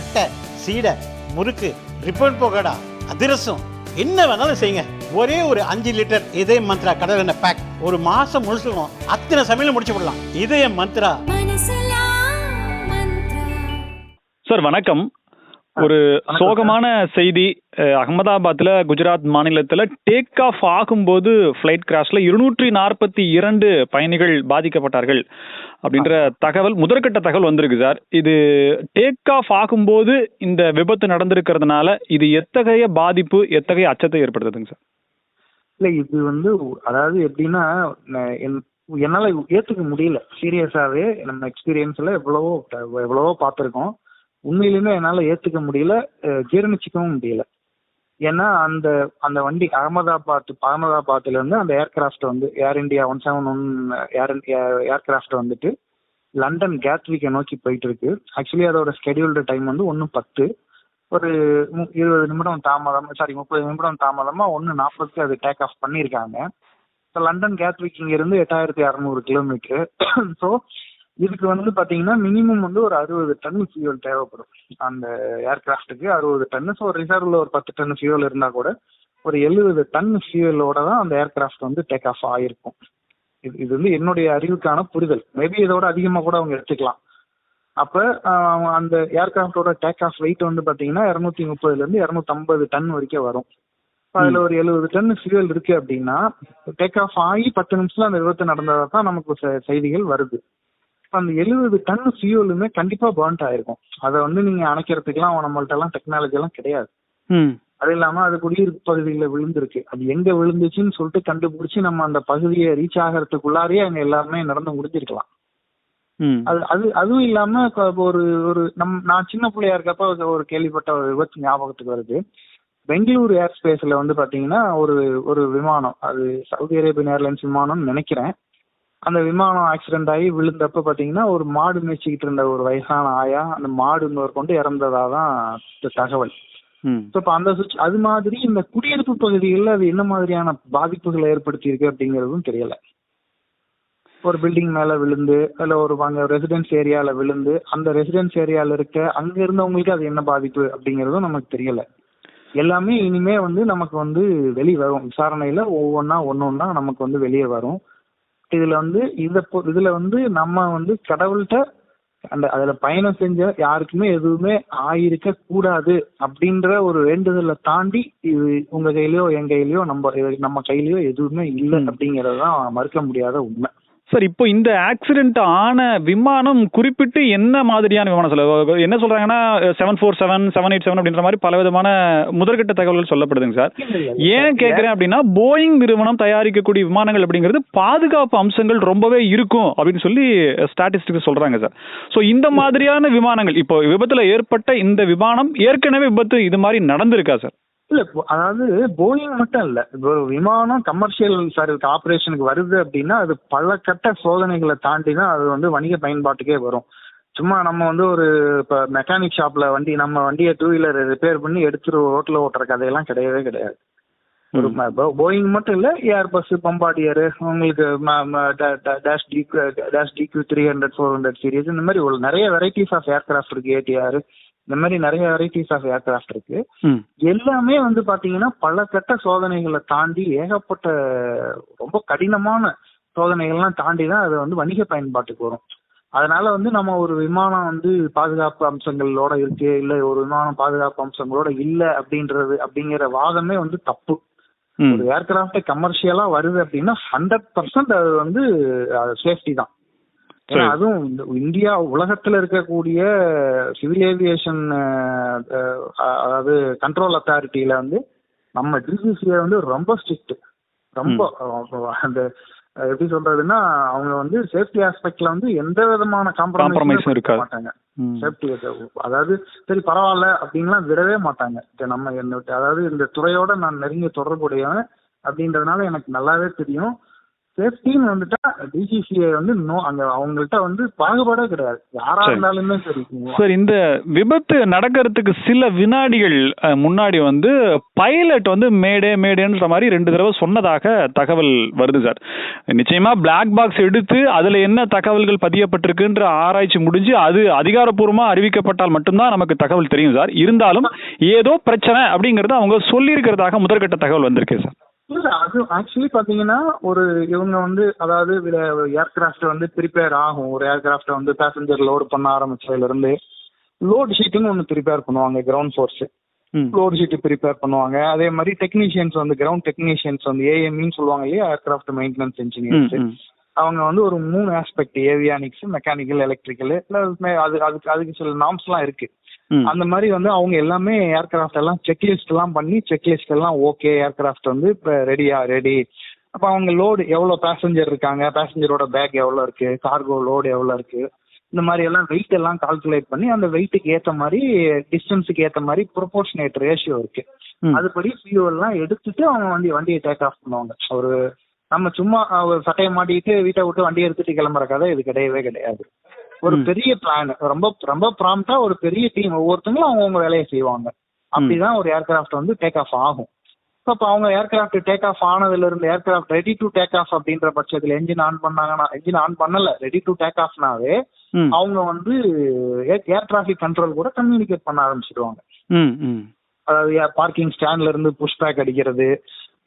தட்டை, சீடை, முறுக்கு, ரிப்பன் பக்கோடா, அதிரசம், என்ன வேணாலும் செய்யுங்க. ஒரே ஒரு 5 லிட்டர் இதய மந்த்ரா கடல் எண்ணெய் பேக் ஒரு மாசம் முழுசுக்கும் அத்தனை சமையல் முடிச்சு விடலாம். இதய மந்த்ரா. சார் வணக்கம். ஒரு சோகமான செய்தி. அகமதாபாத்தில் குஜராத் மாநிலத்தில் டேக் ஆஃப் ஆகும்போது ஃப்ளைட் கிராஷ்ல 242 பயணிகள் பாதிக்கப்பட்டார்கள் அப்படின்ற தகவல், முதற்கட்ட தகவல் வந்திருக்கு சார். இது டேக் ஆஃப் ஆகும்போது இந்த விபத்து நடந்திருக்கிறதுனால இது எத்தகைய பாதிப்பு, எத்தகைய அச்சத்தை ஏற்படுத்துதுங்க சார்? இல்லை, இது அதாவது எப்படின்னா, என்னால் ஏற்றுக்க முடியல. சீரியஸாகவே நம்ம எக்ஸ்பீரியன்ஸில் எவ்வளவோ பார்த்துருக்கோம். உண்மையிலுமே என்னால் ஏற்றுக்க முடியல, ஜீரணிச்சிக்கவும் முடியல. ஏன்னா அந்த வண்டி அகமதாபாத்ல இருந்து அந்த ஏர்கிராஃப்ட் ஏர் இந்தியா 171 ஏர்கிராஃப்ட் வந்துட்டு லண்டன் கேட்விக்கை நோக்கி போயிட்டு இருக்கு. ஆக்சுவலி அதோட ஸ்கெடியூல்டு டைம் 1:10. ஒரு 30 நிமிடம் தாமதமா 1:40 அது டேக் ஆஃப் பண்ணியிருக்காங்க. ஸோ லண்டன் கேட்விக் இங்கிருந்து 8600 கிலோமீட்டர். ஸோ இதுக்கு பாத்தீங்கன்னா மினிமம் ஒரு 60 டன் ஃபியூல் தேவைப்படும் அந்த ஏர்கிராஃப்டுக்கு. 60 டன். ஸோ ரிசர்வ்ல ஒரு 10 டன் ஃபியூல் இருந்தா கூட ஒரு 70 டன் ஃபியூலோட தான் அந்த ஏர்கிராஃப்ட் டேக் ஆஃப் ஆயிருக்கும். இது என்னுடைய அறிவுக்கான புரிதல். மேபி இதோட அதிகமா கூட அவங்க எடுத்துக்கலாம். அப்ப அந்த ஏர்கிராஃப்டோட டேக் ஆஃப் வெயிட் பாத்தீங்கன்னா 230 இருந்து 250 டன் வரைக்கும் வரும். அதுல ஒரு 70 டன் ஃபியூல் இருக்கு அப்படின்னா டேக் ஆஃப் ஆகி 10 நிமிஷத்துல அந்த விபத்து நடந்ததா தான் நமக்கு செய்திகள் வருது. அந்த 70 டன் ஃபியூலுமே கண்டிப்பா பர்ன்ட் ஆயிருக்கும். அதை நீங்க அணைக்கிறதுக்குலாம் நம்மள்ட்ட எல்லாம் டெக்னாலஜி எல்லாம் கிடையாது. அது இல்லாம அது குடியிருப்பு பகுதியில விழுந்திருக்கு. அது எங்க விழுந்துச்சுன்னு சொல்லிட்டு கண்டுபிடிச்சு நம்ம அந்த பகுதியை ரீச் ஆகிறதுக்குள்ளாரையே அங்க எல்லாருமே நடந்து முடிஞ்சிருக்கலாம். அதுவும் இல்லாம நான் சின்ன பிள்ளையா இருக்கப்ப ஒரு கேள்விப்பட்ட ஒரு விபத்து ஞாபகத்துக்கு வருது. பெங்களூரு ஏர் ஸ்பேஸ்ல பாத்தீங்கன்னா ஒரு விமானம், அது சவுதி அரேபியன் ஏர்லைன்ஸ் விமானம்னு நினைக்கிறேன். அந்த விமானம் ஆக்சிடென்ட் ஆகி விழுந்தப்ப பாத்தீங்கன்னா ஒரு மாடு மேய்ச்சிக்கிட்டு இருந்த ஒரு வயசான ஆயா அந்த மாடு கொண்டு இறந்ததாதான் தகவல். அது மாதிரி இந்த குடியிருப்பு பகுதிகளில் அது என்ன மாதிரியான பாதிப்புகளை ஏற்படுத்தி இருக்கு அப்படிங்கறதும் தெரியல. ஒரு பில்டிங் மேல விழுந்து அதுல ஒரு ரெசிடென்ஸ் ஏரியால விழுந்து அந்த ரெசிடென்ஸ் ஏரியால இருக்க அங்க இருந்தவங்களுக்கு அது என்ன பாதிப்பு அப்படிங்கறதும் நமக்கு தெரியல. எல்லாமே இனிமே நமக்கு வெளியே வரும். விசாரணையில ஒன்னொன்னா நமக்கு வெளியே வரும். இதுல இதுல நம்ம கடவுள்கிட்ட அதுல பயணம் செஞ்ச யாருக்குமே எதுவுமே ஆயிருக்க கூடாது அப்படின்ற ஒரு வேண்டுதலை தாண்டி இது உங்க கையிலயோ என் கையிலயோ நம்ம கையிலயோ எதுவுமே இல்லை அப்படிங்கறதுதான் மறுக்க முடியாத உண்மை. சார், இப்போ இந்த ஆக்சிடென்ட் ஆன விமானம் குறிப்பிட்டு என்ன மாதிரியான விமானம் என்ன சொல்றாங்கன்னா 747, 787 அப்படின்ற மாதிரி பல விதமான முதற்கட்ட தகவல்கள் சொல்லப்படுதுங்க சார். ஏன் கேட்கிறேன் அப்படின்னா, போயிங் நிறுவனம் தயாரிக்கக்கூடிய விமானங்கள் அப்படிங்கிறது பாதுகாப்பு அம்சங்கள் ரொம்பவே இருக்கும் அப்படின்னு சொல்லி ஸ்டாட்டிஸ்டிக்ஸ் சொல்றாங்க சார். ஸோ இந்த மாதிரியான விமானங்கள், இப்போ விபத்துல ஏற்பட்ட இந்த விமானம் ஏற்கனவே விபத்து இது மாதிரி நடந்திருக்கா சார்? இல்ல, அதாவது போயிங் மட்டும் இல்ல, விமானம் கமர்ஷியல் சர்வீஸ் ஆபரேஷனுக்கு வருது அப்படின்னா அது பல கட்ட சோதனைகளை தாண்டி தான் அது வணிக பயன்பாட்டுக்கே வரும். சும்மா நம்ம ஒரு இப்ப மெக்கானிக் ஷாப்ல நம்ம வண்டியை 2 வீலர் ரிப்பேர் பண்ணி எடுத்துட்டு ரோட்ல ஓட்டுற கதையெல்லாம் கிடையவே கிடையாது. ஒரு போயிங் மட்டும் இல்ல, ஏர்பஸ், பம்பார்டியர், உங்களுக்கு DQ 300, 400 சீரீஸ், இந்த மாதிரி நிறைய வெரைட்டிஸ் ஆஃப் ஏர்கிராஃப்ட் இருக்கு. ATR, இந்த மாதிரி நிறைய வெரைட்டிஸ் ஆஃப் ஏர்கிராஃப்ட் இருக்கு. எல்லாமே பாத்தீங்கன்னா பல கட்ட சோதனைகளை தாண்டி ஏகப்பட்ட ரொம்ப கடினமான சோதனைகள்லாம் தாண்டி தான் அது வணிக பயன்பாட்டுக்கு வரும். அதனால நம்ம ஒரு விமானம் பாதுகாப்பு அம்சங்களோட இருக்கு, இல்ல ஒரு விமானம் பாதுகாப்பு அம்சங்களோட இல்ல அப்படிங்கிற வாதமே தப்பு. ஒரு ஏர்கிராஃப்ட் கமர்ஷியலா வருது அப்படின்னா 100% அது சேஃப்டி தான். ஏன்னா அதுவும் இந்தியா உலகத்துல இருக்கக்கூடிய சிவில் ஏவியேஷன் அதாவது கண்ட்ரோல் அத்தாரிட்டியில நம்ம DGCA ரொம்ப ஸ்ட்ரிக்ட். ரொம்ப அந்த எப்படி சொல்றதுன்னா அவங்க சேஃப்டி ஆஸ்பெக்ட்ல எந்த விதமான காம்ப்ரமைஸும் இருக்க மாட்டாங்க. சேஃப்டி அதாவது சரி பரவாயில்ல அப்படின்லாம் விடவே மாட்டாங்க. நம்ம அதாவது இந்த துறையோட நான் நெருங்கிய தொடர்புடையவன் அப்படின்றதுனால எனக்கு நல்லாவே தெரியும். சேஃப்டின்னு வந்துட்டா டிஜிசிஏ வந்து அங்க அவங்கள்ட்ட வந்து பாகுபாடே கிடையாது, யாரா இருந்தாலுமே சரி. சார், இந்த விபத்து நடக்கிறதுக்கு சில வினாடிகள் முன்னாடி வந்து பைலட் வந்து மேடேன்ற மாதிரி 2 தடவை சொன்னதாக தகவல் வருது சார். நிச்சயமா பிளாக் பாக்ஸ் எடுத்து அதுல என்ன தகவல்கள் பதியப்பட்டிருக்குன்ற ஆராய்ச்சி முடிஞ்சு அது அதிகாரப்பூர்வமா அறிவிக்கப்பட்டால் மட்டும்தான் நமக்கு தகவல் தெரியும் சார். இருந்தாலும் ஏதோ பிரச்சனை அப்படிங்கறது அவங்க சொல்லி இருக்கிறதாக முதற்கட்ட தகவல் வந்திருக்கு சார். இல்ல, அது ஆக்சுவலி பாத்தீங்கன்னா இவங்க வந்து அதாவது ஏர்கிராஃப்ட் வந்து ப்ரிப்பேர் ஆகும். ஒரு ஏர்கிராஃப்ட் வந்து பேசஞ்சர் லோடு பண்ண ஆரம்பிச்சதுல இருந்து லோட் ஷீட்னு ஒன்று ப்ரிப்பேர் பண்ணுவாங்க. Ground force load sheet prepare பண்ணுவாங்க. அதே மாதிரி டெக்னீஷியன்ஸ் வந்து கிரவுண்ட் டெக்னீஷியன்ஸ் வந்து ஏஎம்இன்னு சொல்லுவாங்க இல்லையா, ஏர்கிராஃப்ட் மெயின்டெனன்ஸ் இன்ஜினியர்ஸ். அவங்க வந்து ஒரு 3 ஆஸ்பெக்ட், ஏவியானிக்ஸ், மெக்கானிக்கல், எலக்ட்ரிக்கல், அதுக்கு சில நார்ம்ஸ்லாம் இருக்கு. அந்த மாதிரி வந்து அவங்க எல்லாமே ஏர்கிராஃப்ட் எல்லாம் செக்லிஸ்ட் எல்லாம் பண்ணி செக்லிஸ்ட் எல்லாம் ஓகே, ஏர்கிராஃப்ட் வந்து இப்போ ரெடி. அப்போ அவங்க லோடு எவ்வளோ பேசஞ்சர் இருக்காங்க, பேசஞ்சரோட பேக் எவ்வளோ இருக்கு, கார்கோ லோடு எவ்வளோ இருக்கு, இந்த மாதிரி எல்லாம் வெயிட் எல்லாம் கால்குலேட் பண்ணி அந்த வெயிட்டுக்கு ஏற்ற மாதிரி டிஸ்டன்ஸுக்கு ஏற்ற மாதிரி ப்ரொபோர்ஷனேட் ரேஷியோ இருக்கு. அதுபடி ஃபியூவல் எல்லாம் எடுத்துட்டு அவங்க வண்டியை டேக் ஆஃப் பண்ணுவாங்க. நம்ம சும்மா சட்டையை மாட்டிக்கிட்டு வீட்டை விட்டு வண்டியை எடுத்துட்டு கிளம்புற கதை இது கிடையவே கிடையாது. ஒரு பெரிய பிளான், ரொம்ப ரொம்ப ப்ராம்ப்டா ஒரு பெரிய டீம், ஒவ்வொருத்தங்களும் அவங்கவுங்க வேலையை செய்வாங்க. அப்படிதான் ஒரு ஏர்கிராஃப்ட் வந்து டேக் ஆஃப் ஆகும். இப்போ அவங்க ஏர்கிராஃப்ட் டேக் ஆஃப் ஆனதுல இருந்து aircraft ready to take off அப்படின்ற பட்சத்தில் என்ஜின் ஆன் பண்ணாங்கன்னா, என்ஜின் ஆன் பண்ணல, ரெடி டு டேக் ஆஃப்னாவே அவங்க வந்து ஏர் டிராஃபிக் கண்ட்ரோல் கூட கம்யூனிகேட் பண்ண ஆரம்பிச்சிடுவாங்க. அதாவது பார்க்கிங் ஸ்டாண்ட்ல இருந்து புஷ்பேக் அடிக்கிறது,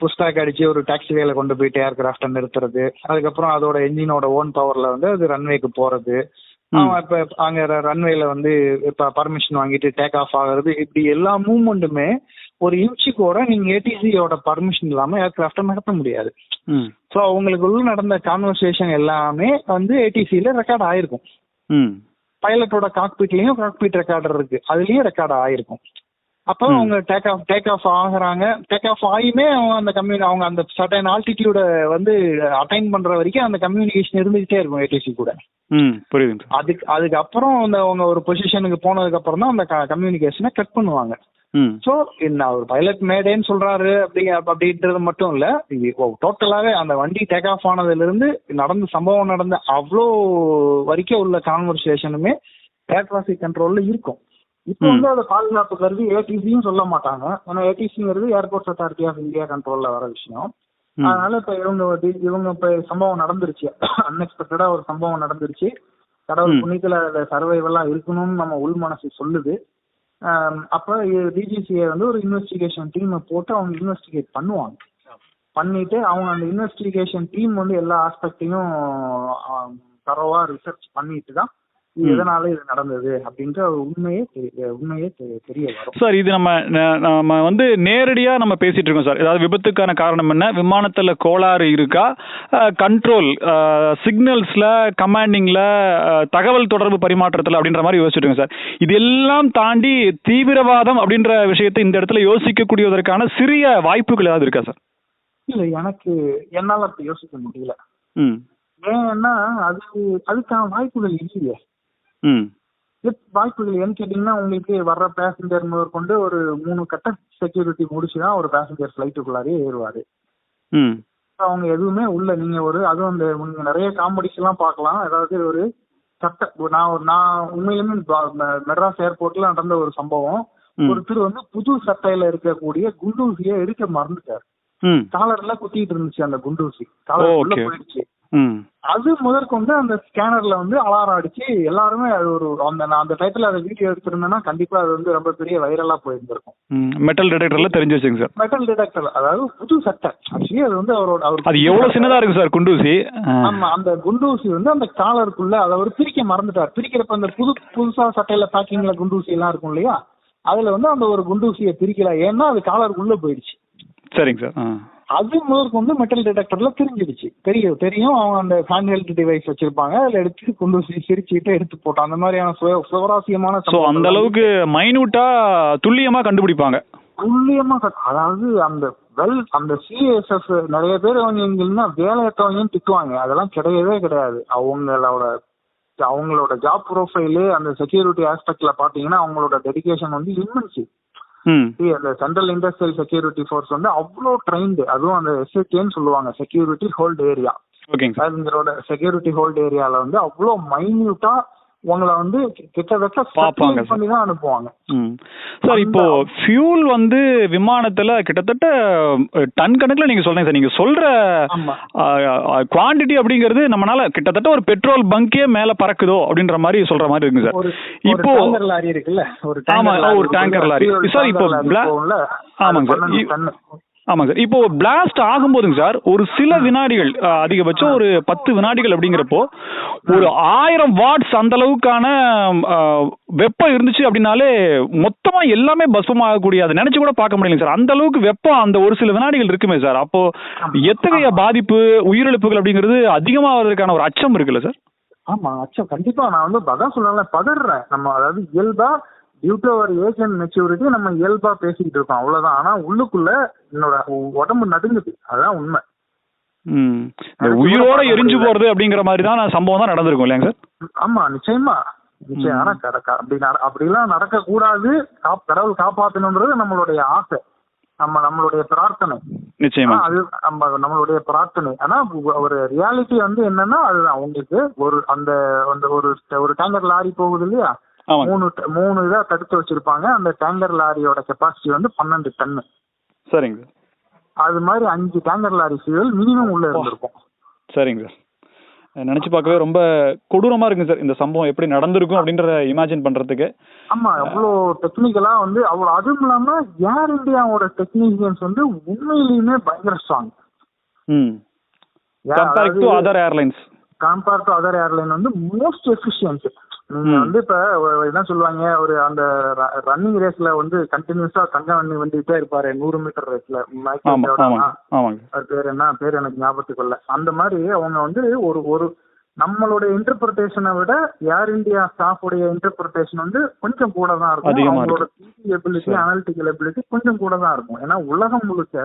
புஷ்பேக் அடிச்சு ஒரு டாக்ஸி வேல கொண்டு போயிட்டு ஏர்கிராஃப்டை நிறுத்துறது, அதுக்கப்புறம் அதோட என்ஜினோட ஓன் பவர்ல வந்து அது ரன்வேக்கு போறது, இப்ப அங்க ரன்வேல வந்து இப்ப பர்மிஷன் வாங்கிட்டு டேக் ஆஃப் ஆகுறது, இப்படி எல்லா மூவ்மெண்ட்டுமே ஒரு இன்ச்சு கூட நீங்க ஏடிசியோட பர்மிஷன் இல்லாம ஏர்கிராஃப்டை நடத்த முடியாது. ஸோ அவங்களுக்குள்ள நடந்த கான்வர்சேஷன் எல்லாமே வந்து ஏடிசியில ரெக்கார்ட் ஆயிருக்கும். பைலட்டோட காக்பீட்லயும் காக்பீட் ரெக்கார்டர் இருக்கு, அதுலயும் ரெக்கார்ட் ஆயிருக்கும். அப்போ அவங்க டேக் ஆஃப் ஆகுறாங்க. டேக் ஆஃப் ஆகியுமே அவங்க அந்த சர்டன் ஆல்டிடியூட வந்து அட்டைன் பண்ற வரைக்கும் அந்த கம்யூனிகேஷன் இருந்துகிட்டே இருக்கும் ஏடிசி கூட. புரியுது. அதுக்கப்புறம் அவங்க ஒரு பொசிஷனுக்கு போனதுக்கு அப்புறம் தான் அந்த கம்யூனிகேஷனை கட் பண்ணுவாங்க. ஸோ ஒரு பைலட் மேடேன்னு சொல்றாரு அப்படின்றது மட்டும் இல்ல, டோட்டலாவே அந்த வண்டி டேக் ஆஃப் ஆனதுல இருந்து சம்பவம் நடந்த அவ்வளோ வரைக்கும் உள்ள கான்வர்சேஷனுமே ஏர் டிராஃபிக் கண்ட்ரோல்ல இருக்கும். இப்போ வந்து அதை பாதுகாப்பு கருதி ஏடிசியும் சொல்ல மாட்டாங்க, ஏன்னா ஏடிசிங்கிறது ஏர்போர்ட்ஸ் அத்தாரிட்டி ஆஃப் இந்தியா கண்ட்ரோல்ல வர விஷயம். அதனால இப்ப இவங்க இப்ப சம்பவம் நடந்துருச்சு, அன்எக்ஸ்பெக்டடா ஒரு சம்பவம் நடந்துருச்சு. கடவுள் புண்ணியத்துல சர்வைவலா இருக்கணும்னு நம்ம உள் மனசு சொல்லுது. அப்ப டிஜிசிஏ வந்து ஒரு இன்வெஸ்டிகேஷன் டீமை போட்டு அவங்க இன்வெஸ்டிகேட் பண்ணுவாங்க. பண்ணிட்டு அவங்க அந்த இன்வெஸ்டிகேஷன் டீம் வந்து எல்லா ஆஸ்பெக்டையும் தரோவா ரிசர்ச் பண்ணிட்டு தான் எதனால இது நடந்தது அப்படின்ற உண்மையே தெரிய வரும். சார், இது நம்ம வந்து நேரடியா நம்ம பேசிட்டு இருக்கோம் சார். ஏதாவது விபத்துக்கான காரணம் என்ன, விமானத்துல கோளாறு இருக்கா, கண்ட்ரோல் சிக்னல்ஸ்ல, கமாண்டிங்ல, தகவல் தொடர்பு பரிமாற்றத்துல அப்படின்ற மாதிரி யோசிச்சுட்டு இருக்கோம் சார். இது எல்லாம் தாண்டி தீவிரவாதம் அப்படின்ற விஷயத்தை இந்த இடத்துல யோசிக்கக்கூடியதற்கான சிறிய வாய்ப்புகள் ஏதாவது இருக்கா சார்? இல்ல, என்னால அப்படி யோசிக்க முடியல. ஏன்னா அதுக்கான வாய்ப்புகள் இல்லையே. வாய்ப்புகள் ஏன்னு கேட்டீங்கன்னா, உங்களுக்கு வர்ற பேசஞ்சர் முதற்கொண்டு ஒரு 3 கட்ட செக்யூரிட்டி முடிச்சுதான் ஒரு பேசஞ்சர் ஃபிளைட்டுக்குள்ளாரே ஏறுவாரு. அவங்க எதுவுமே உள்ள நீங்க அதுவும் அந்த நீங்க நிறைய காமெடிஸ் எல்லாம் பார்க்கலாம். அதாவது ஒரு நான் உண்மையிலுமே மெட்ராஸ் ஏர்போர்ட்ல நடந்த ஒரு சம்பவம். ஒருத்தர் வந்து புது சட்டையில இருக்கக்கூடிய குண்டூசியை எடுக்க மறந்துட்டாரு. காலர்ல குத்திட்டு இருந்துச்சு அந்த குண்டூசி, காலர் உள்ள போயிடுச்சு. அது முதற்கொண்டு அந்த ஸ்கேனர்ல வந்து அலாரம் அடிச்சு எல்லாருமே அது அந்த டயத்துல அதை வீடியோ எடுத்திருந்தேன்னா கண்டிப்பா அது வந்து ரொம்ப பெரிய வைரலா போயிருந்திருக்கும். மெட்டல் டிடெக்டர்ல தெரிஞ்சு வச்சுங்க சார். மெட்டல் டிடெக்டர், அதாவது புது சட்டை. ஆக்சுவலி அது வந்து அது எவ்வளவு சின்னதா இருக்கு சார் குண்டூசி. ஆமா, அந்த குண்டூசி வந்து அந்த காலருக்குள்ள அதை பிரிக்க மறந்துட்டார். பிரிக்கிறப்ப அந்த புதுசா சட்டையில பேக்கிங்ல குண்டூசி எல்லாம் இருக்கும் இல்லையா, அதுல வந்து அந்த ஒரு குண்டூசியை பிரிக்கல, ஏன்னா அது காலருக்குள்ள போயிடுச்சு. சரிங்க சார். அது முதற்கு வந்து மெட்டல் டிடெக்டர்ல தெரிஞ்சிடுச்சு. தெரியும் அவங்க அந்த ஹேண்ட் ஹெல்ட் டிவைஸ் வச்சிருப்பாங்க, அதுல எடுத்து கொண்டு சிரிச்சுட்டு எடுத்து போட்டோம். அந்த மாதிரியான சுவராசியமான அந்த அளவுக்கு மைனூட்டா துல்லியமா கண்டுபிடிப்பாங்க. துல்லியமா, அதாவது அந்த சிஎஸ்எஃப் நிறைய பேர் அவங்க வேலையற்றவங்க திட்டுவாங்க, அதெல்லாம் கிடையவே கிடையாது. அவங்களோட ஜாப் ப்ரொஃபைலு அந்த செக்யூரிட்டி ஆஸ்பெக்ட்ல பாத்தீங்கன்னா அவங்களோட டெடிகேஷன் வந்து இம்மென்ஸ். அந்த சென்ட்ரல் இண்டஸ்ட்ரியல் செக்யூரிட்டி ஃபோர்ஸ் வந்து அவ்வளோ ட்ரைன்டு. அதுவும் அந்த எஸ்ஏகேன்னு சொல்லுவாங்க, செக்யூரிட்டி ஹோல்ட் ஏரியா. ஓகேங்க சார். பேசஞ்சரோட செக்யூரிட்டி ஹோல்ட் ஏரியால வந்து அவ்வளோ மைன்யூட்டா உங்களை வந்து கிட்டத்தட்ட பாப்பாங்க பண்ணி தான் அனுப்புவாங்க. சார் இப்போ ஃபியூல் வந்து விமானத்துல கிட்டத்தட்ட டன் கணக்குல நீங்க சொல்றீங்க சார். நீங்க சொல்ற குவாண்டிட்டி அப்படிங்கிறது நம்மளால கிட்டத்தட்ட ஒரு பெட்ரோல் பங்கே மேல பறக்குதோ அப்படின்ற மாதிரி சொல்ற மாதிரி இருக்குங்க சார். இப்போ லாரி இருக்குல்ல, ஒரு டேங்கர் லாரி சார். இப்போ ஆமாங்க சார். ஆமாங்க சார். இப்போ பிளாஸ்ட் ஆகும்போதுங்க சார் ஒரு சில வினாடிகள், அதிகபட்சம் ஒரு 10 வினாடிகள் அப்படிங்கிறப்போ ஒரு 1000 வாட்ஸ் அந்த அளவுக்கான வெப்பம் இருந்துச்சு அப்படின்னாலே மொத்தமா எல்லாமே பஸ்பமாகக்கூடிய, அதை நினைச்சு கூட பார்க்க முடியலைங்க சார். அந்த அளவுக்கு வெப்பம் அந்த ஒரு சில வினாடிகள் இருக்குமே சார். அப்போ எத்தகைய பாதிப்பு, உயிரிழப்புகள் அப்படிங்கிறது அதிகமாவதற்கான ஒரு அச்சம் இருக்குல்ல சார்? ஆமா, அச்சம் கண்டிப்பா. நான் வந்து அதான் சொல்லல, பதறேன். நம்ம அதாவது இயல்பா due to our age and maturity நம்ம இயல்பா பேசிக்கிட்டு இருக்கோம், அவ்வளவுதான். ஆனா உள்ளுக்குள்ள என்னோட உடம்பு நடுங்குது, அதுதான் உண்மை. உயிரோட எரிஞ்சு போறது அப்படிங்கிற மாதிரி தான் சம்பவம் தான் நடந்திருக்கும் இல்லையா சார்? ஆமா, நிச்சயமா நிச்சயம். ஆனா அப்படிலாம் நடக்க கூடாது, கடவுள் காப்பாத்தணும்ன்றது நம்மளுடைய ஆசை, நம்மளுடைய பிரார்த்தனை. நிச்சயமா அது நம்மளுடைய பிரார்த்தனை. ஆனா ஒரு ரியாலிட்டி வந்து என்னன்னா அதுதான். உங்களுக்கு அந்த ஒரு டேங்கர் லாரி போகுது இல்லையா, 3 இதா தடுத்து வச்சிருப்பாங்க. அந்த டேங்கர் லாரியோட கெப்பாசிட்டி வந்து 12 டன்னு. சரிங்க. அது மாதிரி 5 டேங்கர் லாரி ஃபியூல் மினிமம் உள்ள இருந்திருக்கும். சரிங்க சார். நினைச்சு பார்க்கவே ரொம்ப கொடூரமா இருக்கு சார் இந்த சம்பவம் எப்படி நடந்திருக்கும் அப்படின்றத இமேஜின் பண்றதுக்கு. ஆமா, அவ்வளோ டெக்னிக்கலா வந்து அவ்வளோ. அதுவும் இல்லாம ஏர் இந்தியாவோட டெக்னீஷியன்ஸ் வந்து உண்மையிலுமே பயங்கர strong compare to other airlines. Compare to other airline வந்து மோஸ்ட் எஃபிஷியன்ட். நீங்க வந்து இப்ப என்ன சொல்லுவாங்க, ஒரு அந்த ரன்னிங் ரேஸ்ல வந்து கண்டினியூஸா தங்க வந்துட்டே இருப்பாரு 100 மீட்டர் ரேஸ்ல. பேர் எனக்கு ஞாபகத்துக்கு இல்ல. அந்த மாதிரி அவங்க வந்து ஒரு நம்மளுடைய இன்டர்பிரேஷனை விட ஏர் இந்தியா ஸ்டாஃப் உடைய இன்டர்பிரேஷன் வந்து கொஞ்சம் கூட தான் இருக்கும். அவங்களோட எபிலிட்டி, அனாலிட்டிக்கல் எபிலிட்டி கொஞ்சம் கூட தான் இருக்கும். ஏன்னா உலகம் முழுக்க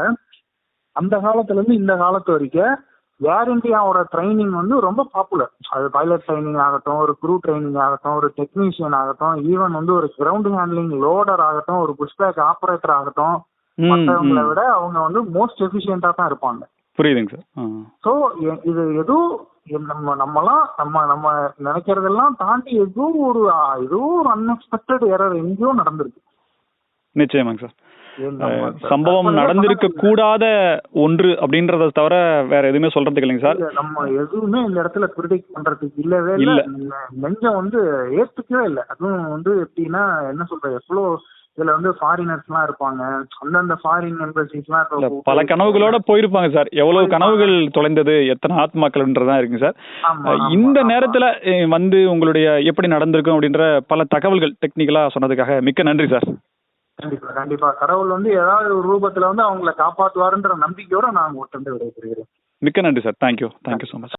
அந்த காலத்துல இருந்து இந்த காலத்து வரைக்கும் ஏர் இந்தியாவோட ட்ரைனிங் வந்து ரொம்ப பாப்புலர். அது பைலட் ட்ரைனிங் ஆகட்டும், ஒரு க்ரூ ட்ரைனிங் ஆகட்டும், ஒரு டெக்னீஷியன் ஆகட்டும், ஈவன் வந்து ஒரு கிரவுண்ட் ஹேண்ட்லிங் லோடர் ஆகட்டும், ஒரு புஷ்பேக் ஆபரேட்டர் ஆகட்டும், மற்றவங்களை விட அவங்க வந்து மோஸ்ட் எஃபிஷியன்டா தான் இருப்பாங்க. புரியுதுங்க சார். ஸோ இது எதுவும் நம்ம நினைக்கிறதெல்லாம் தாண்டி ஏதோ ஒரு அன்எக்ஸ்பெக்டட் எரர் எங்கேயோ நடந்திருக்கு. நிச்சயமாங்க சார். சம்பவம் நடந்திருக்க கூடாத ஒன்று அப்படின்றத தவிர வேற எதுவுமே சொல்றதுக்கு இல்லைங்க சார். நம்ம எதுவுமே இந்த இடத்துல ப்ரிடிக்ட் பண்றதுக்கு இல்லவே இல்ல. நெஞ்சம் வந்து ஏத்துக்கவே இல்லை. அதுவும் வந்து எப்படின்னா என்ன சொல்ற, எவ்வளோ இதுல வந்து ஃபாரினர்ஸ் எல்லாம் இருப்பாங்க, அந்தந்த ஃபாரின் எம்பசிஸ் எல்லாம் பல கனவுகளோட போயிருப்பாங்க சார். எவ்வளவு கனவுகள் தொலைந்தது, எத்தனை ஆத்மாக்கள்ன்றதான் இருக்குங்க சார். இந்த நேரத்துல வந்து உங்களுடைய எப்படி நடந்திருக்கும் அப்படின்ற பல தகவல்கள் டெக்னிக்கலா சொன்னதுக்காக மிக்க நன்றி சார். கண்டிப்பா கடவுள் வந்து ஏதாவது ஒரு ரூபத்துல வந்து அவங்களை காப்பாற்றுவாருன்ற நம்பிக்கையோட நான் உங்கள்கிட்ட விடைபெறுகிறேன். மிக்க நன்றி சார். Thank you so much.